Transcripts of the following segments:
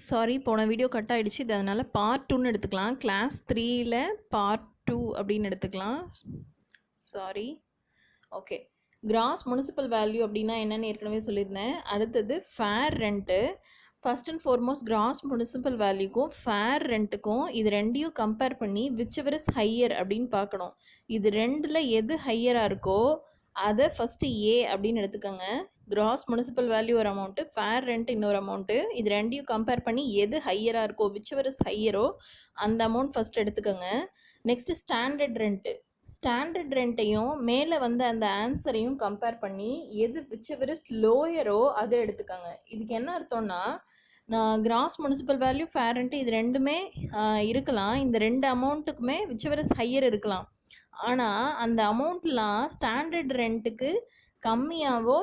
Sorry, போன video cut ஆகிடுச்சு. இது அதனால் பார்ட் 2ன்னு எடுத்துக்கலாம். கிளாஸ் 3ல் பார்ட் 2 அப்படின்னு எடுத்துக்கலாம். Sorry. Okay. Gross municipal value அப்படின்னா என்னென்னு ஏற்கனவே சொல்லியிருந்தேன். அடுத்தது fair rent. First and foremost gross municipal வேல்யூக்கும் ஃபேர் ரெண்ட்டுக்கும் இது ரெண்டையும் கம்பேர் பண்ணி விச் எவர் இஸ் ஹையர் அப்படின்னு பார்க்கணும். இது ரெண்டில் எது ஹையராக இருக்கோ அதை ஃபஸ்ட்டு ஏ அப்படின்னு எடுத்துக்கோங்க. கிராஸ் முனிசிபல் வேல்யூ ஒரு அமௌண்ட்டு, ஃபேர் ரெண்ட் இன்னொரு அமௌண்ட்டு. இது ரெண்டையும் கம்பேர் பண்ணி எது ஹையராக இருக்கோ விச் எவர் இஸ் ஹையரோ அந்த அமௌண்ட் ஃபஸ்ட் எடுத்துக்கோங்க. Next standard rent. ஸ்டாண்டர்ட் ரெண்ட்டையும் மேலே வந்த அந்த ஆன்சரையும் கம்பேர் பண்ணி எது விச் எவர் இஸ் லோயரோ அதை எடுத்துக்கோங்க. இதுக்கு என்ன அர்த்தம்னா, நான் gross municipal value fair rent இது ரெண்டுமே இருக்கலாம். இந்த ரெண்டு அமௌண்ட்டுக்குமே விச் எவர் இஸ் ஹையர் இருக்கலாம். ஆனால் அந்த அமௌண்ட்லாம் ஸ்டாண்டர்ட் ரெண்ட்டுக்கு கம்மியாவோ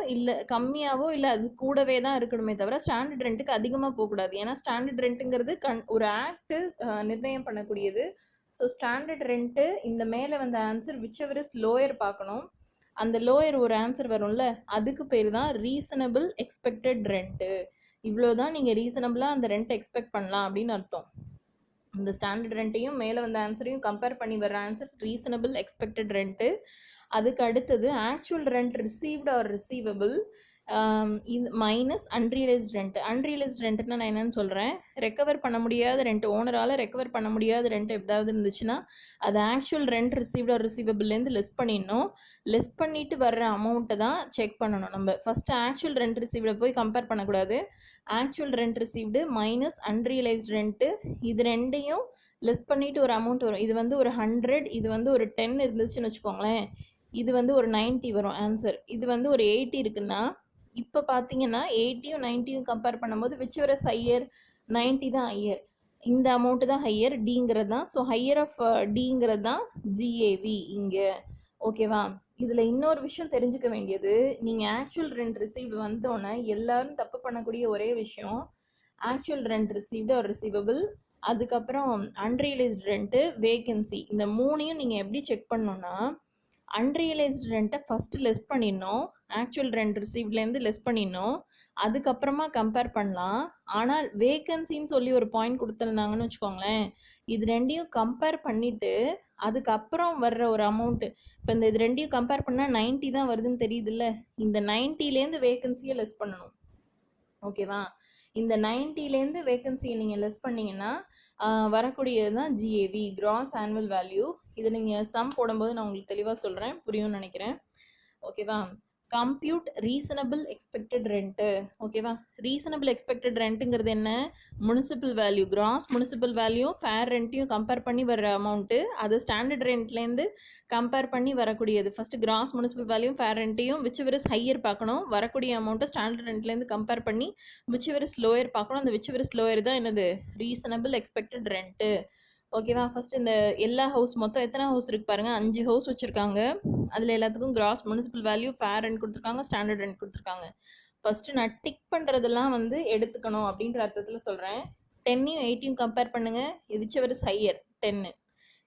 இல்லை அது கூடவே தான் இருக்கணுமே தவிர ஸ்டாண்டர்ட் ரெண்ட்டுக்கு அதிகமாக போகக்கூடாது. ஏன்னா ஸ்டாண்டர்ட் ரெண்ட்டுங்கிறது ஒரு ஆக்ட்டு நிர்ணயம் பண்ணக்கூடியது. ஸோ ஸ்டாண்டர்ட் ரெண்ட்டு இந்த மேலே வந்த answer which ever is lower பார்க்கணும். அந்த லோயர் ஒரு ஆன்சர் வரும்ல, அதுக்கு பேர் தான் ரீசனபிள் எக்ஸ்பெக்டட் ரெண்ட்டு. இவ்வளோ தான் நீங்கள் ரீசனபிளாக அந்த ரெண்ட் எக்ஸ்பெக்ட் பண்ணலாம் அப்படின்னு அர்த்தம். இந்த ஸ்டாண்டர்ட் ரெண்ட்டையும் மேலே வந்த ஆன்சரையும் கம்பேர் பண்ணி வர ஆன்சர்ஸ் ரீசனபிள் எக்ஸ்பெக்டட் ரெண்ட்டு. அதுக்கு அடுத்தது actual rent received or receivable இது மைனஸ் அன்ரியலைஸ்ட் ரெண்ட். அன்ரியலைஸ்ட் ரெண்ட்னா நான் என்னென்னு சொல்கிறேன். ரெக்கவர் பண்ண முடியாத ரெண்ட், ஓனரால் ரெக்கவர் பண்ண முடியாத ரெண்ட் எதாவது இருந்துச்சுன்னா அது ஆக்சுவல் ரெண்ட் ரிசீவ்டு ஆர் ரிசீவபிள்லேருந்து லெஸ் பண்ணிடணும். லெஸ் பண்ணிவிட்டு வர்ற அமௌண்ட்டை தான் செக் பண்ணணும். நம்ம ஃபஸ்ட்டு ஆக்சுவல் ரெண்ட் ரிசீவ்டை போய் கம்பேர் பண்ணக்கூடாது. Actual rent received minus unrealised rent, இது ரெண்டையும் லெஸ் பண்ணிவிட்டு ஒரு அமௌண்ட் வரும். இது வந்து ஒரு 100, இது வந்து ஒரு 10 இருந்துச்சுன்னு வச்சுக்கோங்களேன். இது வந்து ஒரு 90 வரும் ஆன்சர். இது வந்து ஒரு 80 இருக்குன்னா இப்போ பார்த்தீங்கன்னா 80யும் 90யும் கம்பேர் பண்ணும்போது விச் எவர் இஸ் ஹையர்? 90 தான் ஹையர். இந்த அமௌண்ட்டு தான் ஹையர், டிங்கிறது தான். ஸோ ஹையர் ஆஃப் டிங்கிறது தான் ஜிஏவி இங்கே. ஓகேவா? இதில் இன்னொரு விஷயம் தெரிஞ்சுக்க வேண்டியது, நீங்கள் ஆக்சுவல் ரெண்ட் ரிசீவ்டு வந்தோன்னே எல்லாரும் தப்பு பண்ணக்கூடிய ஒரே விஷயம் actual rent received or receivable, அதுக்கப்புறம் அன்ரியலைஸ்டு ரெண்ட்டு, வேகன்சி. இந்த மூணையும் நீங்கள் எப்படி செக் பண்ணணுன்னா, அன்ரியலைஸ்டு ரெண்ட்டை ஃபஸ்ட்டு லெஸ் பண்ணிடணும், ஆக்சுவல் ரெண்ட் ரிசீவ்ட்லேருந்து லெஸ் பண்ணிடணும், அதுக்கப்புறமா கம்பேர் பண்ணலாம். ஆனால் வேகன்சின்னு சொல்லி ஒரு பாயிண்ட் கொடுத்துருந்தாங்கன்னு வச்சுக்கோங்களேன், இது ரெண்டையும் கம்பேர் பண்ணிவிட்டு அதுக்கப்புறம் வர்ற ஒரு அமௌண்ட்டு, இப்போ இது ரெண்டையும் கம்பேர் பண்ணால் 90 தான் வருதுன்னு தெரியுதுல்ல, இந்த 90லேருந்து வேகன்சியை லெஸ் பண்ணணும். ஓகேவா? இந்த 90லேருந்து வேகன்சியை நீங்கள் லெஸ் பண்ணிங்கன்னா வரக்கூடியது தான் ஜிஏவி, கிராஸ் ஆனுவல் வேல்யூ. இதை நீங்கள் சம் போடும்போது நான் உங்களுக்கு தெளிவாக சொல்கிறேன், புரியும்னு நினைக்கிறேன். ஓகேவா? Compute reasonable expected rent. ஓகேவா? ரீசனபிள் எக்ஸ்பெக்டட் ரெண்ட்டுங்கிறது என்ன? Municipal value, gross municipal value fair ரெண்ட்டையும் கம்பேர் பண்ணி வர அமௌண்ட்டு, அது ஸ்டாண்டர்ட் ரெண்ட்லேருந்து கம்பேர் பண்ணி வரக்கூடியது. First gross municipal value fair ரெண்ட்டையும் விச் எவர் இஸ் ஹையர் பார்க்கணும். வரக்கூடிய அமௌண்ட்டை ஸ்டாண்டர்ட் ரெண்ட்லேருந்து கம்பேர் பண்ணி விச் எவர் இஸ் லோயர் பார்க்கணும். அந்த விச் எவர் இஸ் லோயர் தான் என்னது? Reasonable expected rent. ஓகேவா? ஃபஸ்ட்டு இந்த எல்லா ஹவுஸ், மொத்தம் எத்தனை ஹவுஸ் இருக்குது பாருங்கள், 5 ஹவுஸ் வச்சுருக்காங்க. அதில் எல்லாத்துக்கும் gross municipal value fair rent கொடுத்துருக்காங்க, ஸ்டாண்டர்ட் ரெண்ட் கொடுத்துருக்காங்க. ஃபஸ்ட்டு நான் டிக் பண்ணுறதெல்லாம் வந்து எடுத்துக்கணும் அப்படின்ற அர்த்தத்தில் சொல்கிறேன். 10யும் 8யும் கம்பேர் பண்ணுங்கள், விச் எவர் இஸ் ஹையர்? 10.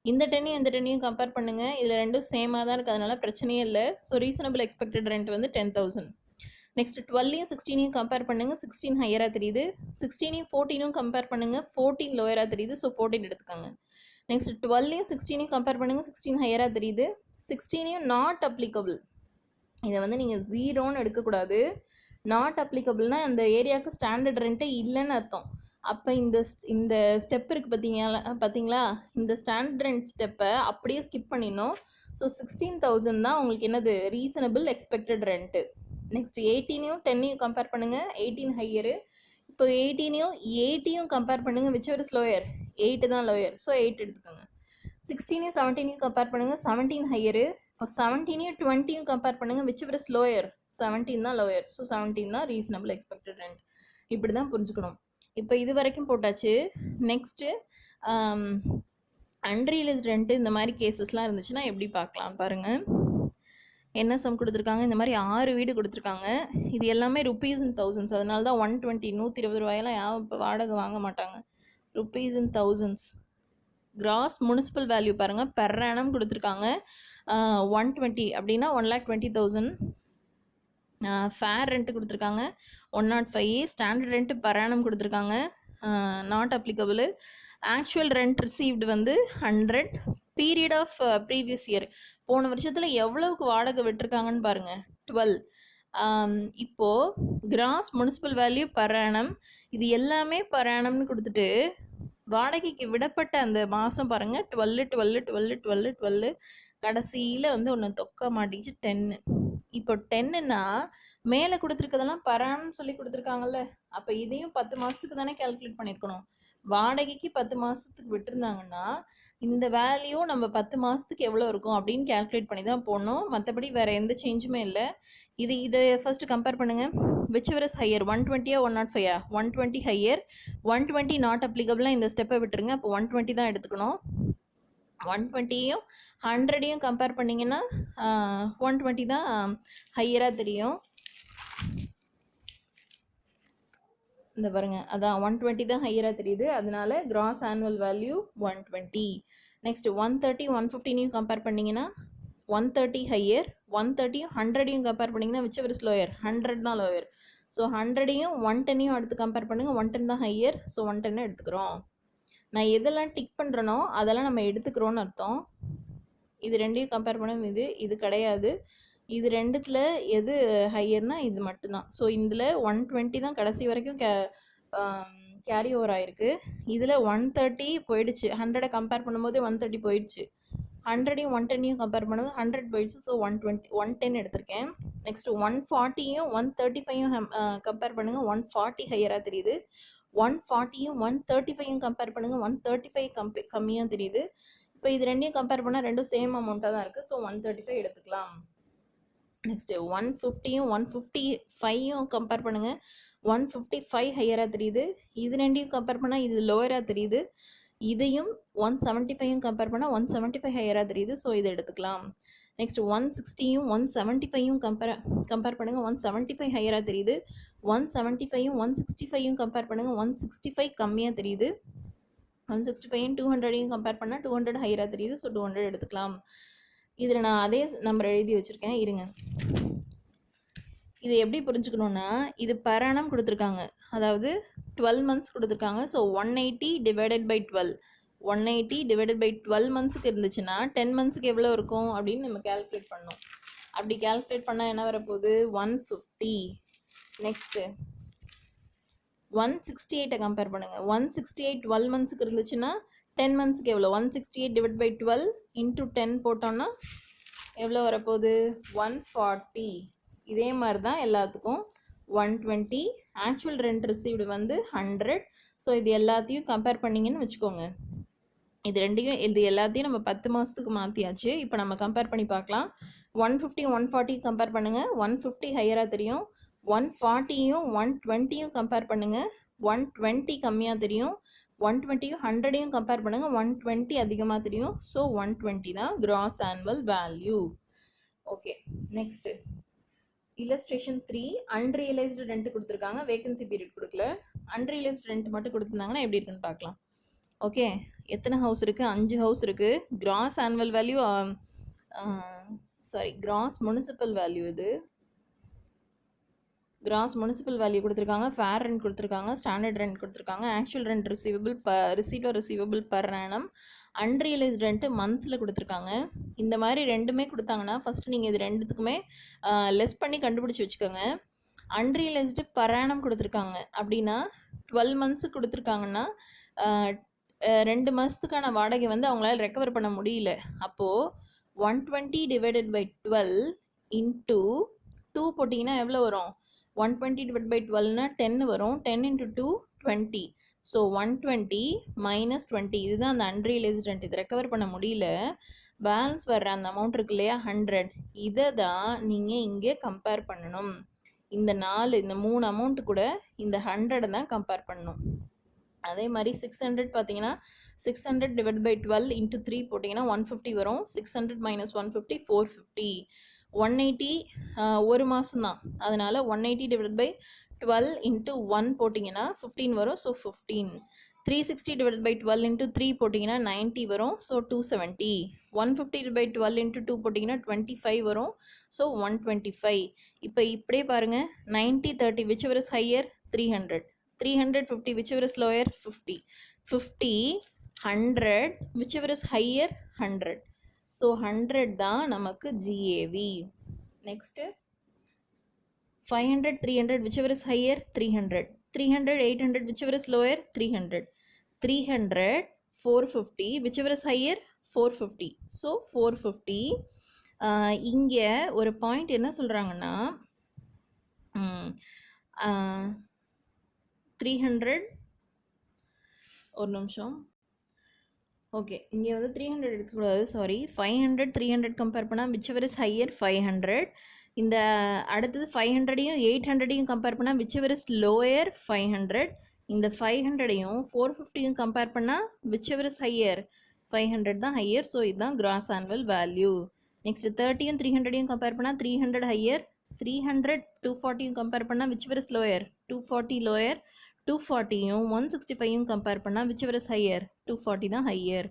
இந்த 10யும் இந்த 10யும் கம்பேர் பண்ணுங்கள், இதில் ரெண்டும் சேமாக தான் இருக்குது, அதனால பிரச்சனையே இல்லை. ஸோ ரீசனபிள் எக்ஸ்பெக்டட் ரெண்ட் வந்து 10,000. நெக்ஸ்ட் 12யும் 16யும் கம்பேர் பண்ணுங்கள், 16 ஹையராக தெரியுது. 16யும் 14யும் கம்பேர் பண்ணுங்கள், 14 லோயராக தெரியுது. ஸோ 14 எடுத்துக்கோங்க. நெக்ஸ்ட் 12யும் 16யும் கம்பேர் பண்ணுங்கள், 16 ஹையராக தெரியுது. 16யும் நாட் அப்ளிகபிள். இதை வந்து நீங்கள் 0ன்னு எடுக்கக்கூடாது. நாட் அப்ளிகபிள்னா அந்த ஏரியாவுக்கு ஸ்டாண்டர்ட் ரெண்ட்டே இல்லைன்னு அர்த்தம். அப்போ இந்த ஸ்டெப் இருக்குது பார்த்தீங்களா, இந்த ஸ்டாண்டர்ட் ரெண்ட் ஸ்டெப்பை அப்படியே ஸ்கிப் பண்ணிடணும். ஸோ 16,000 தான் உங்களுக்கு என்னது? Reasonable expected rent. நெக்ஸ்ட் 18யும் 10யும் கம்பேர் பண்ணுங்கள், 18 ஹையரு. இப்போ 18யும் 8யும் கம்பேர் பண்ணுங்கள், விச் எவர் இஸ் லோயர்? 8 தான் லோயர். ஸோ 8 எடுத்துக்கோங்க. 16யும் 17யும் கம்பேர் பண்ணுங்கள், 17 ஹையரு. இப்போ 17யும் 20யும் கம்பேர் பண்ணுங்கள், விச் எவர் இஸ் லோயர்? 17 தான் லோயர். ஸோ 17 தான் ரீசனபிள் எக்ஸ்பெக்டட் ரெண்ட். இப்படி தான் புரிஞ்சுக்கணும். இப்போ இது வரைக்கும் போட்டாச்சு. நெக்ஸ்ட்டு அன்ரியலைஸ்ட் ரெண்ட்டு இந்த மாதிரி கேசஸ்லாம் இருந்துச்சுன்னா எப்படி பார்க்கலாம் பாருங்கள். என்ன சம் கொடுத்துருக்காங்க? இந்த மாதிரி 6 வீடு கொடுத்துருக்காங்க. இது எல்லாமே ருப்பீஸ் இன் தௌசண்ட்ஸ். அதனால தான் 120, 120 ரூபாயெல்லாம் யாரும் இப்போ வாடகை வாங்க மாட்டாங்க. ருப்பீஸ் இன் தௌசண்ட்ஸ். கிராஸ் முனிசிபல் வேல்யூ பாருங்கள், பெர் ஆனம் கொடுத்துருக்காங்க 120 அப்படின்னா 1,20,000. ஃபேர் ரெண்ட்டு கொடுத்துருக்காங்க 105A standard rent per annum கொடுத்துருக்காங்க, not applicable. Actual rent received வந்து 100. பீரியட் ஆஃப் ப்ரீவியஸ் இயர், போன வருஷத்தில் எவ்வளவுக்கு வாடகை விட்டுருக்காங்கன்னு பாருங்கள், 12. இப்போது cross municipal value per annum, இது எல்லாமே பர் ஆனம்னு கொடுத்துட்டு வாடகைக்கு விடப்பட்ட அந்த மாதம் பாருங்கள் 12 12 12 12 12, கடைசியில் வந்து ஒன்று தொக்க மாட்டிச்சு 10. இப்போ 10ன்னா மேலே கொடுத்துருக்கதெல்லாம் பர் ஆனம் சொல்லி கொடுத்துருக்காங்கல்ல, அப்போ இதையும் 10 மாதத்துக்கு தானே கேல்குலேட் பண்ணியிருக்கணும். வாடகைக்கு 10 மாதத்துக்கு விட்டுருந்தாங்கன்னா இந்த வேல்யூ நம்ம 10 மாதத்துக்கு எவ்வளோ இருக்கும் அப்படின்னு கேல்குலேட் பண்ணி தான் போடணும். மற்றபடி வேறு எந்த சேஞ்சுமே இல்லை. இதை ஃபர்ஸ்ட் கம்பேர் பண்ணுங்கள். whichever is higher, 120 105 120 higher, 120 not அப்ளிகபிளாக இந்த ஸ்டெப்பை விட்டுருங்க. அப்போ 120 தான் எடுத்துக்கணும். 120யும் 100யும் கம்பேர் பண்ணிங்கன்னா 120 தான் ஹையராக தெரியும். இந்த பாருங்க, அதான் 120 தான் ஹையராக தெரியுது. அதனால கிராஸ் ஆனுவல் வேல்யூ 120. நெக்ஸ்ட் 130 115யும் கம்பேர் பண்ணிங்கன்னா 130 ஹையர், 130யும் 100யும் கம்பேர் பண்ணிங்கன்னா whichever is lower, 100 தான் லோயர். ஸோ 100யும் 110யும் அடுத்து கம்பேர் பண்ணுங்கள், 110 தான் ஹையர். ஸோ 110 எடுத்துக்கிறோம். நான் எதெல்லாம் டிக் பண்ணுறனோ அதெல்லாம் நம்ம எடுத்துக்கிறோன்னு அர்த்தம். இது ரெண்டையும் கம்பேர் பண்ண இது கிடையாது. இது ரெண்டுத்தில் எது ஹையர்னா இது மட்டும்தான். ஸோ இதில் 120 தான் கடைசி வரைக்கும் கேரி ஓவர் ஆகிருக்கு. இதில் 130 போயிடுச்சு. 100 கம்பேர் பண்ணும்போது 130 போயிடுச்சு. 100யும் 110யும் கம்பேர் பண்ணும்போது 100 போயிடுச்சு. ஸோ 110 எடுத்திருக்கேன். நெக்ஸ்ட் 140யும் 135யும் கம்பேர் பண்ணுங்கள், 140 ஹையராக தெரியுது. 140யும் 135யும் கம்பேர் பண்ணுங்கள், 135 கம்மியாக தெரியுது. இப்போ இது ரெண்டையும் கம்பேர் பண்ணால் ரெண்டும் சேம் அமௌண்ட்டாக தான் இருக்குது. ஸோ 135 எடுத்துக்கலாம். நெக்ஸ்ட்டு 150யும் 155யும் கம்பேர் பண்ணுங்கள், 155 ஹையராக தெரியுது. இது ரெண்டையும் கம்பேர் பண்ணால் இது லோயராக தெரியுது. இதையும் 175யும் கம்பேர் பண்ணால் 175 ஹையராக தெரியுது. ஸோ இதை எடுத்துக்கலாம். நெக்ஸ்ட் 160யும் 175யும் கம்பேர் பண்ணுங்கள், 175 ஹையராக தெரியுது. 175யும் 165யும் கம்பேர் பண்ணுங்கள், 165 கம்மியாக தெரியுது. 165யும் 200யும் கம்பேர் பண்ணால் 200 ஹையராக தெரியுது. ஸோ 200 எடுத்துக்கலாம். இதில் நான் அதே நம்பர் எழுதி வச்சுருக்கேன், இருங்க. இது எப்படி புரிஞ்சுக்கணுன்னா, இது பர் ஆனம் கொடுத்துருக்காங்க, அதாவது 12 மந்த்ஸ் கொடுத்துருக்காங்க. So 180 divided by 12, 180 divided by 12 மந்த்ஸுக்கு இருந்துச்சுன்னா 10 மந்த்ஸுக்கு எவ்வளோ இருக்கும் அப்படின்னு நம்ம கேல்குலேட் பண்ணோம். அப்படி கேல்குலேட் பண்ணால் என்ன வரப்போகுது, 150. நெக்ஸ்ட்டு 168 கம்பேர் பண்ணுங்கள். 168 12 மந்த்ஸுக்கு இருந்துச்சுன்னா 10 மந்த்ஸுக்கு எவ்வளோ, 168 டிவைட் பை 12 இன்ட்டு 10 போட்டோன்னா எவ்வளோ வரப்போகுது, 140. இதே மாதிரி தான் எல்லாத்துக்கும் 120. ஆக்சுவல் ரெண்ட் ரிசீவ்டு வந்து 100. ஸோ இது எல்லாத்தையும் கம்பேர் பண்ணிங்கன்னு வச்சுக்கோங்க. இது எல்லாத்தையும் நம்ம 10 மாதத்துக்கு மாற்றியாச்சு. இப்போ நம்ம கம்பேர் பண்ணி பார்க்கலாம். 150 140 கம்பேர் பண்ணுங்கள், 150 ஹையராக தெரியும். 140யும் 120யும் கம்பேர் பண்ணுங்கள், 120 கம்மியாக தெரியும். 120யும் 100யும் கம்பேர் பண்ணுங்கள், 120 அதிகமாக தெரியும். ஸோ 120 தான் cross annual value. Okay, next illustration 3. Unrealised rent கொடுத்துருக்காங்க, வேகன்சி பீரியட் கொடுக்கல. அன்ரியலைஸ்டு ரெண்ட் மட்டும் கொடுத்துருந்தாங்கன்னா எப்படி இருக்குன்னு பார்க்கலாம். ஓகே, எத்தனை ஹவுஸ் இருக்குது, 5 ஹவுஸ் இருக்குது. Cross annual value gross municipal value, இது கிராஸ் முனிசிபல் வேல்யூ கொடுத்துருக்காங்க. ஃபேர் ரெண்ட் கொடுத்துருக்காங்க, ஸ்டாண்டர்ட் ரெண்ட் கொடுத்துருக்காங்க. Actual rent receivable per annum. Unrealised rent மந்த்தில் கொடுத்துருக்காங்க. இந்த மாதிரி ரெண்டுமே கொடுத்தாங்கன்னா ஃபஸ்ட்டு நீங்கள் இது ரெண்டுத்துக்குமே லெஸ் பண்ணி கண்டுபிடிச்சி வச்சுக்கோங்க. அன்ரியலைஸ்டு பர் ஆனம் கொடுத்துருக்காங்க அப்படின்னா 12 மந்த்ஸுக்கு கொடுத்துருக்காங்கன்னா 2 மாதத்துக்கான வாடகை வந்து அவங்களால ரெக்கவர் பண்ண முடியல. அப்போது 120 டிவைடட் பை 12 இன்ட்டு 2 போட்டிங்கன்னா எவ்வளோ வரும், 120 டிவைட் பை 12னா 10 வரும். 10 இன்ட்டு 2 20. ஸோ 120 மைனஸ் 20, இதுதான் அந்த அன்ரியலைஸ்டு ரெண்ட். இது ரெக்கவர் பண்ண முடியல, பேலன்ஸ் வர்ற அந்த அமௌண்ட் இருக்கு இல்லையா 100, இதை தான் நீங்கள் இங்கே கம்பேர் பண்ணணும். இந்த 3 அமௌண்ட்டு கூட இந்த 100 தான் கம்பேர் பண்ணணும். அதே மாதிரி 600 பார்த்தீங்கன்னா 600 டிவைட் பை 12 இன்ட்டு 3 போட்டிங்கன்னா 150 வரும். 600 மைனஸ் 150 450. 180 ஒரு மாதம் தான், அதனால் 180 டிவைட் பை 12 இன்ட்டு 1 போட்டிங்கன்னா 15 வரும். ஸோ 15. 360 divided by 12 into 3 போட்டிங்கன்னா 90 வரும். ஸோ 270. 150 divided by 12 into 2 போட்டிங்கன்னா 25 வரும். ஸோ 125. இப்போ இப்படியே பாருங்க 90, 30 whichever is higher 300. 350 whichever is lower 50. 50, 100 whichever is higher 100. So 100 தான் நமக்கு GAV. Next 500, 300 whichever is higher 300. 300, 800 whichever is lower 300. 300, 450 whichever is higher 450. So 450. இங்கே ஒரு பாயிண்ட் என்ன சொல்கிறாங்கன்னா 300 ஒரு நிமிஷம். ஓகே, இங்கே வந்து 300 எடுக்கக்கூடாது, சாரி. 500, 300 கம்பேர் பண்ணால் whichever is higher 500. இந்த அடுத்தது 500ஐயும் 800ஐயும் கம்பேர் பண்ணால் whichever is lower 500. இந்த 500ஐயும் 450ஐயும் கம்பேர் பண்ணால் whichever is higher 500 தான் ஹையர். ஸோ இதுதான் கிராஸ் ஆனுவல் வேல்யூ. நெக்ஸ்ட் 30யும் 300ஐயும் கம்பேர் பண்ணால் 300 ஹையர். 300 240யும் கம்பேர் பண்ணால் whichever is lower 240 lower. 240யும் 165யும் கம்பேர் பண்ணால் whichever is higher 240 தான் ஹையர்.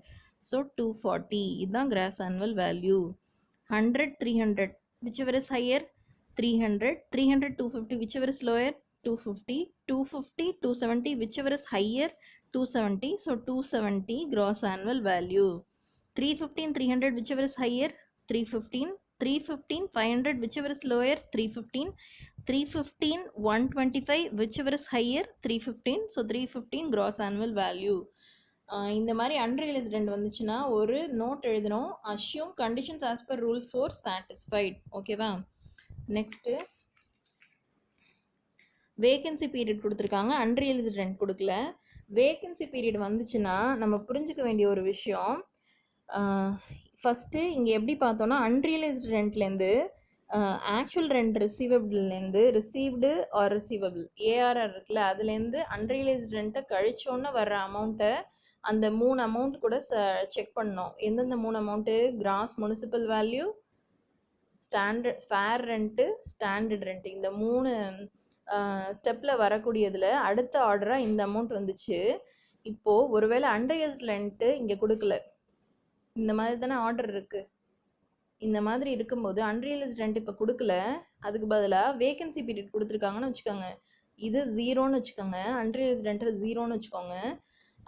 ஸோ 240 இதுதான் gross annual value. 100, 300 whichever is higher 300. 300, 250 whichever is lower 250. 250, 270 whichever is higher 270. So 270 gross annual value. 315, 300 whichever is higher 315. 315, 500 whichever is lower 315. 315, 125 whichever is higher 315. So 315 gross annual value. இந்த மாதிரி unrealised rent வந்துச்சுன்னா ஒரு note எழுதணும். Assume conditions as per rule 4 satisfied. ஓகேவா? Next vacancy period கொடுத்துருக்காங்க, unrealised rent கொடுக்கல. Vacancy period வந்துச்சுன்னா நம்ம புரிஞ்சுக்க வேண்டிய ஒரு விஷயம், ஃபஸ்ட்டு இங்கே எப்படி பார்த்தோன்னா அன்ரியலைஸ்ட் ரெண்ட்லேருந்து ஆக்சுவல் ரெண்ட் ரிசீவபிள்லேருந்து ரிசீவ்டு ஆர் ரிசீவபிள் ஏஆர்ஆர் இருக்குல்ல, அதுலேருந்து அன்ரியலைஸ்ட் ரெண்ட்டை கழிச்சோன்னு வர்ற அமௌண்ட்டை அந்த 3 அமௌண்ட் கூட செக் பண்ணோம். எந்தெந்த 3 amount? Gross municipal value, standard fair rent, standard rent. இந்த 3 ஸ்டெப்பில் வரக்கூடியதில் அடுத்த ஆர்டராக இந்த அமௌண்ட் வந்துச்சு. இப்போது ஒருவேளை அன்ரியலைஸ்ட் ரெண்ட்டு இங்கே கொடுக்கல, இந்த மாதிரி தானே ஆர்டர் இருக்குது. இந்த மாதிரி இருக்கும்போது அன்ரியலைஸ்ட் ரெண்ட் இப்போ கொடுக்கல, அதுக்கு பதிலாக வேகன்சி பீரியட் கொடுத்துருக்காங்கன்னு வச்சுக்கோங்க. இது 0ன்னு வச்சுக்கோங்க, அன்ரியலைஸ்ட் ரெண்ட்டில் 0ன்னு வச்சுக்கோங்க.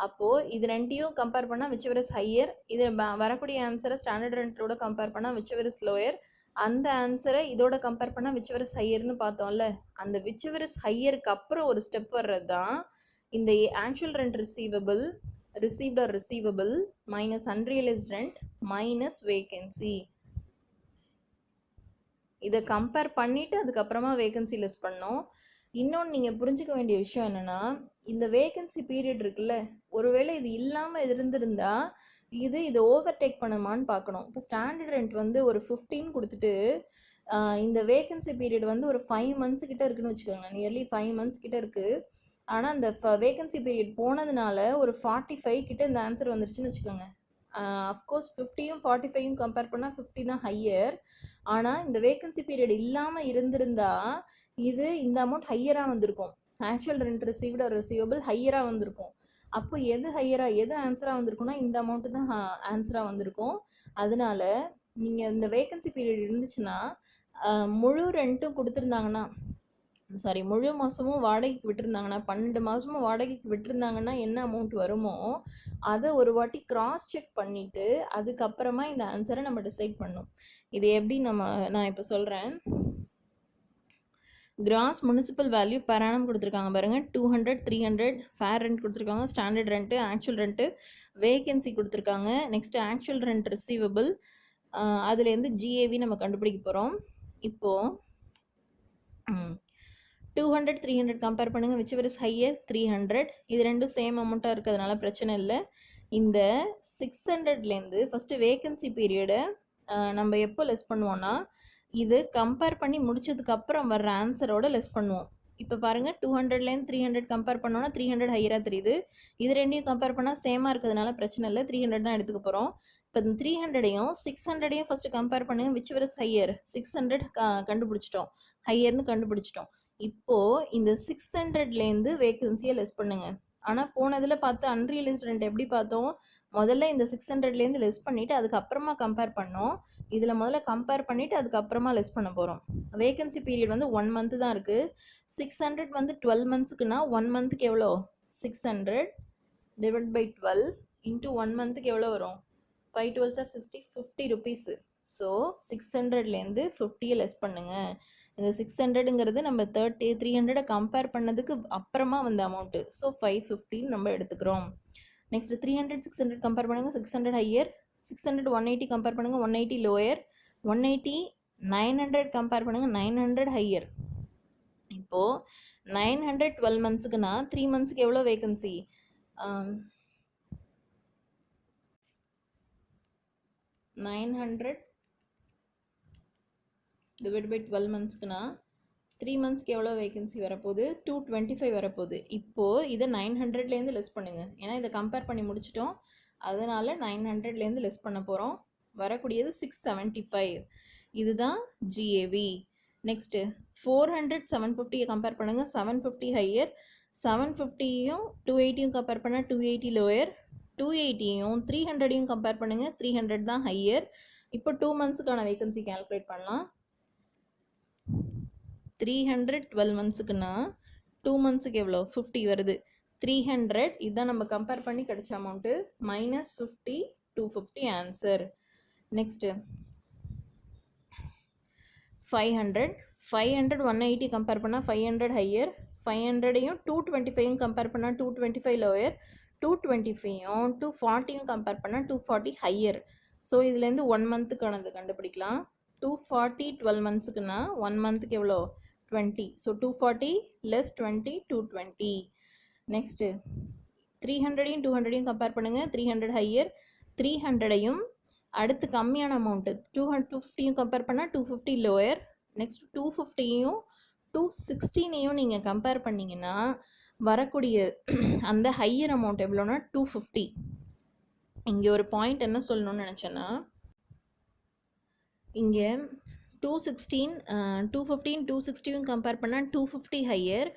அப்போது இது ரெண்டையும் கம்பேர் பண்ணால் whichever is higher, இது வரக்கூடிய ஆன்சரை ஸ்டாண்டர்ட் ரெண்ட்டோட கம்பேர் பண்ணால் whichever is lower, அந்த ஆன்சரை இதோட கம்பேர் பண்ணால் whichever is higherன்னு பார்த்தோம்ல, அந்த whichever is higherக்கு அப்புறம் ஒரு ஸ்டெப் வர்றது தான் இந்த actual rent receivable, received or receivable minus unrealised rent minus vacancy. இதை கம்பேர் பண்ணிவிட்டு அதுக்கப்புறமா வேகன்சி லெஸ் பண்ணோம். இன்னொன்று நீங்கள் புரிஞ்சுக்க வேண்டிய விஷயம் என்னென்னா, இந்த வேகன்சி பீரியட் இருக்குல்ல, ஒருவேளை இது இல்லாமல் இருந்திருந்தா இது ஓவர்டேக் பண்ணுமான்னு பார்க்கணும். இப்போ ஸ்டாண்டர்ட் ரெண்ட் வந்து ஒரு 15 கொடுத்துட்டு இந்த வேகன்சி பீரியட் வந்து ஒரு 5 months கிட்ட இருக்குன்னு வச்சுக்கோங்க, நியர்லி 5 months கிட்ட இருக்குது. ஆனால் அந்த வேகன்சி பீரியட் போனதுனால ஒரு 45 கிட்ட இந்த ஆன்சர் வந்துருச்சுன்னு வச்சுக்கோங்க. அஃப்கோர்ஸ் 50யும் 45யும் கம்பேர் பண்ணால் 50 தான் ஹையர். ஆனால் இந்த வேகன்சி பீரியட் இல்லாமல் இருந்திருந்தா இது இந்த அமௌண்ட் ஹையராக வந்திருக்கும். Actual rent received or receivable ஹையராக வந்திருக்கும். அப்போ எது ஹையராக எது ஆன்சராக வந்திருக்குன்னா இந்த அமௌண்ட்டு தான் ஆன்சராக வந்திருக்கும். அதனால நீங்கள் இந்த வேகன்சி பீரியட் இருந்துச்சுன்னா முழு ரெண்ட்டும் கொடுத்துருந்தாங்கன்னா, சாரி முழு மாதமும் வாடகைக்கு விட்டுருந்தாங்கன்னா, 12 மாதமும் வாடகைக்கு விட்டுருந்தாங்கன்னா என்ன அமௌண்ட் வருமோ அதை ஒரு வாட்டி கிராஸ் செக் பண்ணிவிட்டு அதுக்கப்புறமா இந்த ஆன்சரை நம்ம டிசைட் பண்ணணும். இது எப்படி நான் இப்போ சொல்கிறேன். Cross municipal value per annum கொடுத்துருக்காங்க பாருங்கள், 200, 300 ஃபேர் ரெண்ட் கொடுத்துருக்காங்க, standard rent, actual rent, vacancy கொடுத்துருக்காங்க. நெக்ஸ்ட்டு ஆக்சுவல் ரெண்ட் ரிசீவபிள், அதுலேருந்து GAV நம்ம கண்டுபிடிக்க போகிறோம். இப்போது 200, 300 கம்பேர் பண்ணுங்கள், whichever is higher 300. இது ரெண்டும் சேம் அமௌண்ட்டாக இருக்கிறதுனால பிரச்சனை இல்லை. இந்த 600லேருந்து ஃபஸ்ட்டு வேகன்சி பீரியடை நம்ம எப்போ லெஸ் பண்ணுவோன்னா, இது கம்பேர் பண்ணி முடிச்சதுக்கப்புறம் வர்ற ஆன்சரோட லெஸ் பண்ணுவோம். இப்போ பாருங்கள் 200லேருந்து 300 கம்பேர் பண்ணோன்னா 300 ஹையராக தெரியுது. இது ரெண்டையும் கம்பேர் பண்ணால் சேமாக இருக்கிறதுனால பிரச்சனை இல்லை, 300 தான் எடுத்துக்க போகிறோம். இப்போ இந்த 300ஐயும் 600ஐயும் ஃபஸ்ட்டு கம்பேர் பண்ணுங்கள், whichever is higher 600 கண்டுபிடிச்சிட்டோம், ஹையர்னு கண்டுபிடிச்சிட்டோம். இப்போது இந்த 600லேருந்து வேகன்சியை லெஸ் பண்ணுங்கள். ஆனால் போனதில் பார்த்து அன்ரியலைஸ்டு ரெண்ட் எப்படி பார்த்தோம், முதல்ல இந்த 600லேருந்து லெஸ் பண்ணிவிட்டு அதுக்கப்புறமா கம்பேர் பண்ணோம். இதில் முதல்ல கம்பேர் பண்ணிவிட்டு அதுக்கப்புறமா லெஸ் பண்ண போகிறோம். வேகன்சி பீரியட் வந்து 1 மந்த்து தான் இருக்குது. 600 வந்து 12 மந்த்ஸ்க்குன்னா 1 மந்த்துக்கு எவ்வளோ, 600 டிவைட் பை 12 இன்ட்டு 1 மந்த்துக்கு எவ்வளோ வரும், 5 12 சார் 60, 50 ருபீஸு. ஸோ 600லேருந்து 50யை லெஸ் பண்ணுங்கள். இந்த 600ங்கிறது நம்ம 300 கம்பேர் பண்ணதுக்கு அப்புறமா வந்த அமௌண்ட்டு. ஸோ 550 நம்ம எடுத்துக்கிறோம். நெக்ஸ்ட் 300 600 கம்பேர் பண்ணுங்கள், 600 ஹையர். 600 180 கம்பேர் பண்ணுங்கள், 180 லோயர். 180 900 கம்பேர் பண்ணுங்கள், 900 ஹையர். இப்போது 900 12 மந்த்ஸுக்குன்னா 3 மந்த்ஸுக்கு எவ்வளோ வேகன்சி, 900 டிவைட் பை 12 மந்த்ஸ்க்குன்னா 3 மந்த்ஸ்க்கு எவ்வளோ வேகன்சி வரப்போகுது, 225 வரப்போகுது. இப்போது இதை 900லேருந்து லெஸ் பண்ணுங்கள். ஏன்னா இதை கம்பேர் பண்ணி முடிச்சிட்டோம், அதனால் 900லேருந்து லெஸ் பண்ண போகிறோம். வரக்கூடியது 675. இதுதான் ஜிஏவி. நெக்ஸ்ட்டு 400 750யை கம்பேர் பண்ணுங்கள், 750 ஹையர். 750யும் 280யும் கம்பேர் பண்ணால் 280 லோயர். 280யும் 300யும் கம்பேர் பண்ணுங்கள், 300 தான் ஹையர். இப்போ 2 மந்த்ஸுக்கான வேகன்சி கேல்குலேட் பண்ணலாம். 300 12 மந்த்ஸுக்குன்னா 2 மந்த்ஸுக்கு எவ்வளோ, 50 வருது. 300 இதுதான் நம்ம கம்பேர் பண்ணி கிடைச்ச amount, minus 50 250 answer. Next 500 180 compare பண்ணால் 500 ஹையர். 500யும் 225யும் கம்பேர் பண்ணால் 225 லோயர். 225யும் 240யும் கம்பேர் பண்ணால் 240 ஹையர். ஸோ இதுலேருந்து 1 மந்த்துக்கானது கண்டுபிடிக்கலாம். 240 12 மந்த்ஸுக்குன்னா 1 மந்த்துக்கு எவ்வளோ, 20. So 240 less 20 220. நெக்ஸ்ட்டு 300யும் 200யும் கம்பேர் பண்ணுங்கள், 300 ஹையர். 300யும் அடுத்து கம்மியான அமௌண்ட்டு 250யும் கம்பேர் பண்ணால் 250 லோயர். நெக்ஸ்ட் 250யும் 216யும் நீங்கள் கம்பேர் பண்ணிங்கன்னா வரக்கூடிய அந்த ஹையர் அமௌண்ட் எவ்வளோன்னா 250. இங்கே ஒரு பாயிண்ட் என்ன சொல்லணும்னு நினச்சேன்னா, இங்கே 216 215 260யும் கம்பேர் பண்ணால் 250 ஹையர்.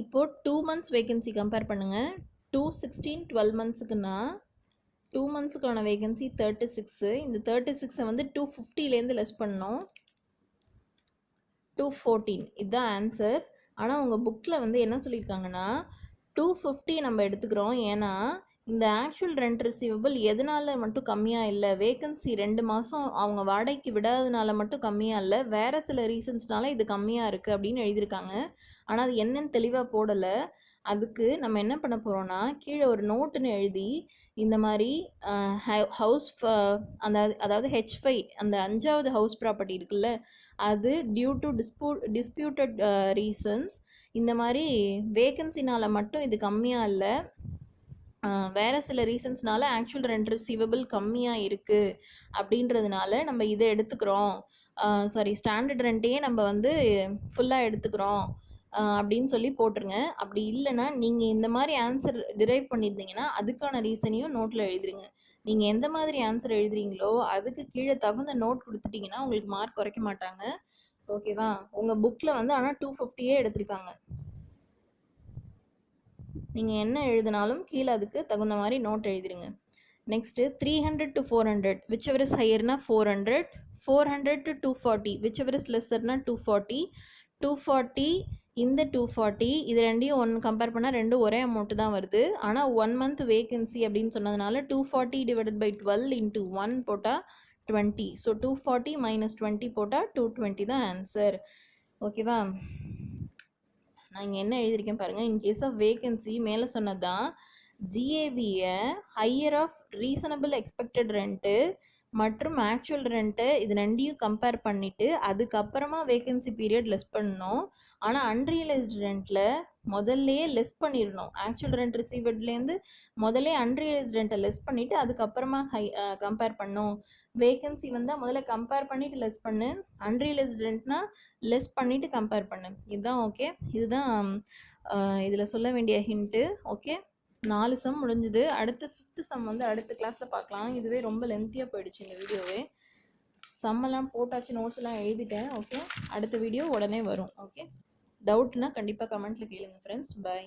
இப்போது 2 மந்த்ஸ் வேகன்சி கம்பேர் பண்ணுங்கள். 216 12 மந்த்ஸுக்குன்னா 2 மந்த்ஸுக்கான வேகன்சி 36. இந்த 36 வந்து 250லேருந்து லெஸ் பண்ணோம், 214. இதுதான் ஆன்சர். ஆனால் உங்கள் புக்கில் வந்து என்ன சொல்லியிருக்காங்கன்னா 250 நம்ம எடுத்துக்கிறோம். ஏன்னா இந்த ஆக்சுவல் ரெண்ட் ரிசீவபிள் எதனால் மட்டும் கம்மியாக இல்லை, வேகன்சி 2 மாதம் அவங்க வாடகைக்கு விடாதனால மட்டும் கம்மியாக இல்லை, வேறு சில ரீசன்ஸ்னால இது கம்மியாக இருக்குது அப்படின்னு எழுதியிருக்காங்க. ஆனால் அது என்னன்னு தெளிவாக போடலை. அதுக்கு நம்ம என்ன பண்ண போகிறோன்னா, கீழே ஒரு நோட்டுன்னு எழுதி இந்த மாதிரி ஹவுஸ் அதாவது H5 அந்த 5வது ஹவுஸ் ப்ராப்பர்ட்டி இருக்குல்ல, அது டியூ டு டிஸ்பியூட்டட் ரீசன்ஸ், இந்த மாதிரி வேகன்சினால் மட்டும் இது கம்மியாக இல்லை, வேறு சில ரீசன்ஸ்னால ஆக்சுவல் ரெண்ட் ரிசீவபிள் கம்மியாக இருக்குது அப்படின்றதுனால நம்ம இதை எடுத்துக்கிறோம். ஸ்டாண்டர்ட் ரெண்ட்டையே நம்ம வந்து ஃபுல்லாக எடுத்துக்கிறோம் அப்படின்னு சொல்லி போட்டுருங்க. அப்படி இல்லைன்னா நீங்கள் இந்த மாதிரி ஆன்சர் டிரைவ் பண்ணியிருந்தீங்கன்னா அதுக்கான ரீசனையும் நோட்டில் எழுதிருங்க. நீங்கள் எந்த மாதிரி ஆன்சர் எழுதுறீங்களோ அதுக்கு கீழே தகுந்த நோட் கொடுத்துட்டிங்கன்னா உங்களுக்கு மார்க் குறைக்க மாட்டாங்க. ஓகேவா? உங்கள் புக்கில் வந்து ஆனால் 250யே எடுத்திருக்காங்க. நீங்கள் என்ன எழுதினாலும் கீழே அதுக்கு தகுந்த மாதிரி நோட் எழுதிருங்க. நெக்ஸ்ட்டு 300 to 400 whichever is ஹையர்னா 400. 400 to 240 whichever is லெஸ்ஸர்னா 240. 240 இந்த 240 இது ரெண்டையும் கம்பேர் பண்ணால் ரெண்டும் ஒரே அமௌண்ட்டு தான் வருது. ஆனால் 1 மந்த் வேகன்சி அப்படின்னு சொன்னதுனால 240 டிவைடட் பை 12 இன்ட்டு 1 போட்டால் 20. ஸோ 240 மைனஸ் 20 போட்டால் 220 தான் ஆன்சர். ஓகேவா? நான் இங்கே என்ன எழுதியிருக்கேன் பாருங்கள். இன் கேஸ் ஆஃப் வேகன்சி மேலே சொன்னது தான், ஜிஏவியை higher of reasonable expected rent மற்றும் ஆக்சுவல் ரெண்ட்டு இது ரெண்டையும் கம்பேர் பண்ணிவிட்டு அதுக்கப்புறமா வேகன்சி பீரியட் லெஸ் பண்ணணும். ஆனால் அன்ரியலைஸ்டு ரெண்ட்டில் முதல்லையே லெஸ் பண்ணிடணும். ஆக்சுவல் ரெண்ட் ரிசீவட்லேருந்து முதல்ல அன்ரியலைஸ்டு ரெண்ட்டை லெஸ் பண்ணிவிட்டு அதுக்கப்புறமா கம்பேர் பண்ணணும். வேகன்சி வந்தால் முதல்ல கம்பேர் பண்ணிவிட்டு லெஸ் பண்ணு, அன்ரியலைஸ்டு ரெண்ட்னா லெஸ் பண்ணிவிட்டு கம்பேர் பண்ணு. இதுதான் ஓகே. இதுதான் இதில் சொல்ல வேண்டிய ஹிண்ட்டு. ஓகே, 4 சம் முடிஞ்சுது. அடுத்து 5th சம் வந்து அடுத்த கிளாஸில் பார்க்கலாம். இதுவே ரொம்ப லென்த்தியாக போயிடுச்சு இந்த வீடியோவே. சம்மெல்லாம் போட்டாச்சு, நோட்ஸ் எல்லாம் எழுதிட்டேன். ஓகே, அடுத்த வீடியோ உடனே வரும். ஓகே, டவுட்னா கண்டிப்பாக கமெண்ட்டில் கேளுங்க ஃப்ரெண்ட்ஸ். பை.